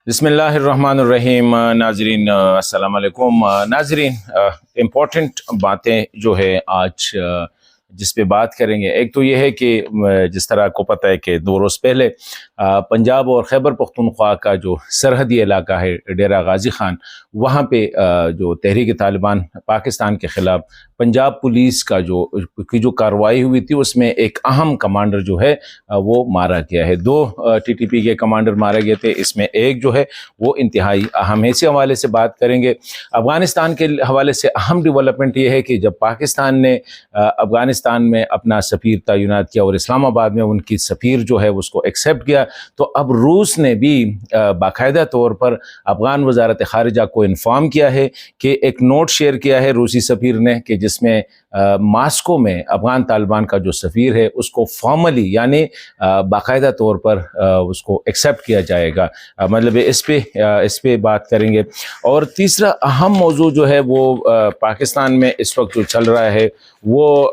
بسم اللہ الرحمن الرحیم۔ ناظرین السلام علیکم۔ ناظرین، امپورٹنٹ باتیں جو ہے آج جس پہ بات کریں گے، ایک تو یہ ہے کہ جس طرح کو پتہ ہے کہ 2 روز پہلے پنجاب اور خیبر پختونخوا کا جو سرحدی علاقہ ہے ڈیرہ غازی خان، وہاں پہ جو تحریک طالبان پاکستان کے خلاف پنجاب پولیس کا جو کارروائی ہوئی تھی، اس میں ایک اہم کمانڈر جو ہے وہ مارا گیا ہے۔ 2 ٹی ٹی پی کے کمانڈر مارے گئے تھے، اس میں ایک جو ہے وہ انتہائی اہم ہے۔ اسی حوالے سے بات کریں گے۔ افغانستان کے حوالے سے اہم ڈیولپمنٹ یہ ہے کہ جب پاکستان نے افغانستان میں اپنا سفیر تعینات کیا اور اسلام آباد میں ان کی سفیر جو ہے اس کو ایکسیپٹ کیا، تو اب روس نے بھی باقاعدہ طور پر افغان وزارت خارجہ کو انفارم کیا ہے کہ ایک نوٹ شیئر کیا ہے روسی سفیر نے، کہ جس میں ماسکو میں افغان طالبان کا جو سفیر ہے اس کو فارملی یعنی باقاعدہ طور پر اس کو ایکسیپٹ کیا جائے گا۔ مطلب اس پہ بات کریں گے۔ اور تیسرا اہم موضوع جو ہے وہ پاکستان میں اس وقت جو چل رہا ہے وہ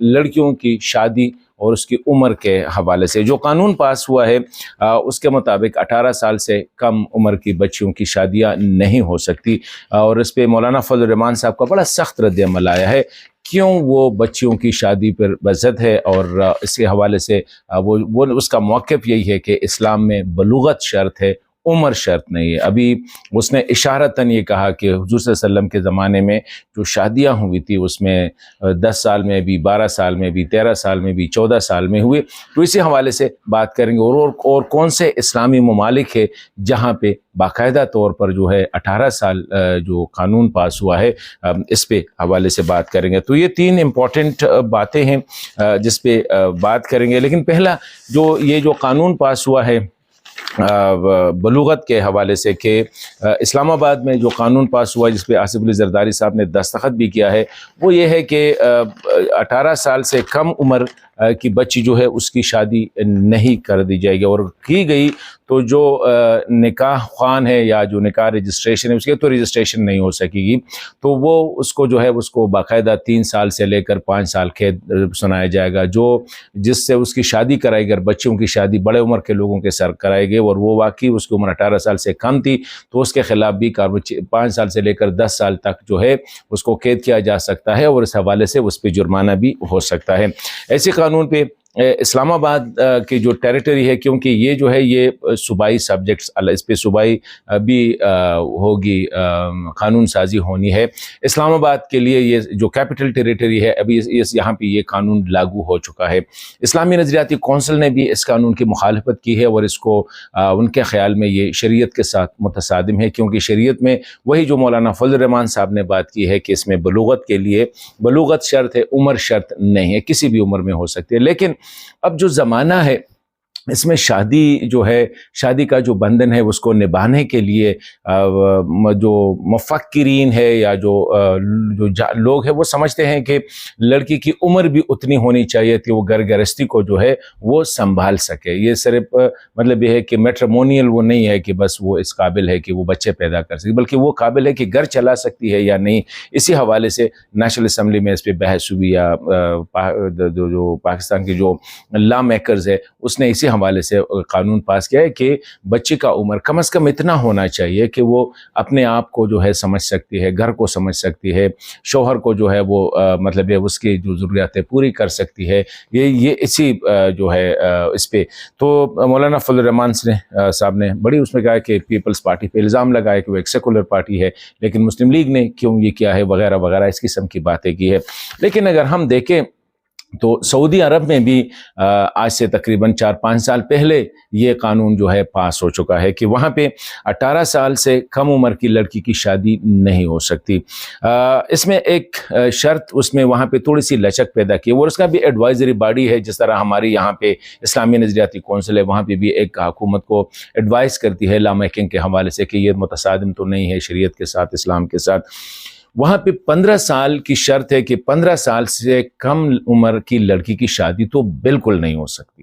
لڑکیوں کی شادی اور اس کی عمر کے حوالے سے جو قانون پاس ہوا ہے، اس کے مطابق 18 سال سے کم عمر کی بچیوں کی شادیاں نہیں ہو سکتی، اور اس پہ مولانا فضل الرحمان صاحب کا بڑا سخت رد عمل آیا ہے، کیوں وہ بچیوں کی شادی پر بضد ہے، اور اس کے حوالے سے وہ اس کا موقف یہی ہے کہ اسلام میں بلوغت شرط ہے، عمر شرط نہیں ہے۔ ابھی اس نے اشارتاً یہ کہا کہ حضور صلی اللہ علیہ وسلم کے زمانے میں جو شادیاں ہوئی تھی اس میں 10 سال میں بھی، 12 سال میں بھی، 13 سال میں بھی، 14 سال میں ہوئے۔ تو اسی حوالے سے بات کریں گے، اور کون سے اسلامی ممالک ہے جہاں پہ باقاعدہ طور پر جو ہے 18 سال جو قانون پاس ہوا ہے، اس پہ حوالے سے بات کریں گے۔ تو یہ 3 امپورٹنٹ باتیں ہیں جس پہ بات کریں گے۔ لیکن پہلا یہ جو قانون پاس ہوا ہے بلوغت کے حوالے سے، کہ اسلام آباد میں جو قانون پاس ہوا جس پہ آصف علی زرداری صاحب نے دستخط بھی کیا ہے، وہ یہ ہے کہ 18 سال سے کم عمر کی بچی جو ہے اس کی شادی نہیں کر دی جائے گی، اور کی گئی تو جو نکاح خوان ہے یا جو نکاح رجسٹریشن ہے اس کے تو رجسٹریشن نہیں ہو سکے گی، تو وہ اس کو جو ہے اس کو باقاعدہ 3 سال سے لے کر 5 سال قید سنایا جائے گا۔ جس سے اس کی شادی کرائی گئی، بچیوں کی شادی بڑے عمر کے لوگوں کے سر کرائی گئی اور وہ واقعی اس کی عمر 18 سال سے کم تھی، تو اس کے خلاف بھی 5 سال سے لے کر 10 سال تک جو ہے اس کو قید کیا جا سکتا ہے، اور اس حوالے سے اس پہ جرمانہ بھی ہو سکتا ہے۔ ایسے قانون پہ اسلام آباد کی جو ٹیریٹری ہے، کیونکہ یہ جو ہے یہ صوبائی سبجیکٹس، اس پہ صوبائی بھی ہوگی قانون سازی ہونی ہے۔ اسلام آباد کے لیے یہ جو کیپٹل ٹیریٹری ہے، ابھی یہاں پہ یہ قانون لاگو ہو چکا ہے۔ اسلامی نظریاتی کونسل نے بھی اس قانون کی مخالفت کی ہے، اور اس کو ان کے خیال میں یہ شریعت کے ساتھ متصادم ہے، کیونکہ شریعت میں وہی جو مولانا فضل الرحمان صاحب نے بات کی ہے کہ اس میں بلوغت کے لیے بلوغت شرط ہے، عمر شرط نہیں ہے، کسی بھی عمر میں ہو سکتی ہے۔ لیکن اب جو زمانہ ہے اس میں شادی جو ہے، شادی کا جو بندھن ہے اس کو نبھانے کے لیے جو مفکرین ہے یا جو لوگ ہیں وہ سمجھتے ہیں کہ لڑکی کی عمر بھی اتنی ہونی چاہیے کہ وہ گھر گرہستی کو جو ہے وہ سنبھال سکے۔ یہ صرف مطلب یہ ہے کہ میٹرمونیل وہ نہیں ہے کہ بس وہ اس قابل ہے کہ وہ بچے پیدا کر سکے، بلکہ وہ قابل ہے کہ گھر چلا سکتی ہے یا نہیں۔ اسی حوالے سے نیشنل اسمبلی میں اس پہ بحث ہوئی، یا جو پاکستان کے جو لا میکرز ہے اس نے اسی حوالے سے قانون پاس کیا ہے کہ بچی کا عمر کم از کم اتنا ہونا چاہیے کہ وہ اپنے آپ کو جو ہے سمجھ سکتی ہے، گھر کو سمجھ سکتی ہے، شوہر کو جو ہے وہ مطلب اس کی جو ضروریاتیں پوری کر سکتی ہے۔ یہ اسی جو ہے اس پہ تو مولانا فضل الرحمان صاحب نے بڑی اس میں کہا کہ پیپلز پارٹی پہ الزام لگایا کہ وہ ایک سیکولر پارٹی ہے، لیکن مسلم لیگ نے کیوں یہ کیا ہے وغیرہ وغیرہ اس قسم کی باتیں کی ہے۔ لیکن اگر ہم دیکھیں تو سعودی عرب میں بھی آج سے تقریباً 4-5 سال پہلے یہ قانون جو ہے پاس ہو چکا ہے کہ وہاں پہ 18 سال سے کم عمر کی لڑکی کی شادی نہیں ہو سکتی۔ اس میں ایک شرط اس میں وہاں پہ تھوڑی سی لچک پیدا کی، اور اس کا بھی ایڈوائزری باڈی ہے، جس طرح ہماری یہاں پہ اسلامی نظریاتی کونسل ہے، وہاں پہ بھی ایک حکومت کو ایڈوائز کرتی ہے لا میکنگ کے حوالے سے کہ یہ متصادم تو نہیں ہے شریعت کے ساتھ، اسلام کے ساتھ۔ وہاں پہ 15 سال کی شرط ہے کہ 15 سال سے کم عمر کی لڑکی کی شادی تو بالکل نہیں ہو سکتی،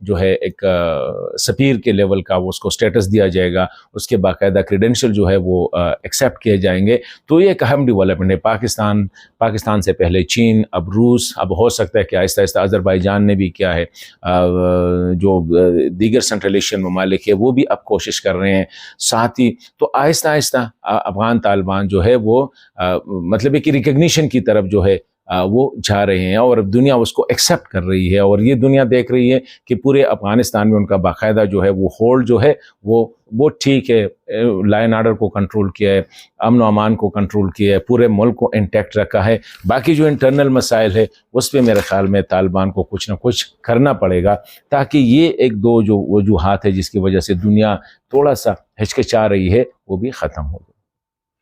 جو ہے ایک سفیر کے لیول کا وہ اس کو سٹیٹس دیا جائے گا، اس کے باقاعدہ کریڈینشل جو ہے وہ ایکسیپٹ کیے جائیں گے، تو یہ ایک اہم ڈیولپمنٹ ہے۔ پاکستان سے پہلے چین، اب روس، اب ہو سکتا ہے کہ آہستہ آہستہ آذربائیجان نے بھی کیا ہے، جو دیگر سینٹرل ایشین ممالک ہے وہ بھی اب کوشش کر رہے ہیں، ساتھ ہی تو آہستہ آہستہ افغان طالبان جو ہے وہ مطلب ایک ریکگنیشن کی طرف جو ہے وہ جا رہے ہیں، اور دنیا اس کو ایکسیپٹ کر رہی ہے، اور یہ دنیا دیکھ رہی ہے کہ پورے افغانستان میں ان کا باقاعدہ جو ہے وہ ہولڈ جو ہے وہ ٹھیک ہے، لا اینڈ آرڈر کو کنٹرول کیا ہے، امن و امان کو کنٹرول کیا ہے، پورے ملک کو انٹیکٹ رکھا ہے۔ باقی جو انٹرنل مسائل ہے اس پہ میرے خیال میں طالبان کو کچھ نہ کچھ کرنا پڑے گا، تاکہ یہ ایک دو جو وجوہات ہے جس کی وجہ سے دنیا تھوڑا سا ہچکچا رہی ہے وہ بھی ختم ہو۔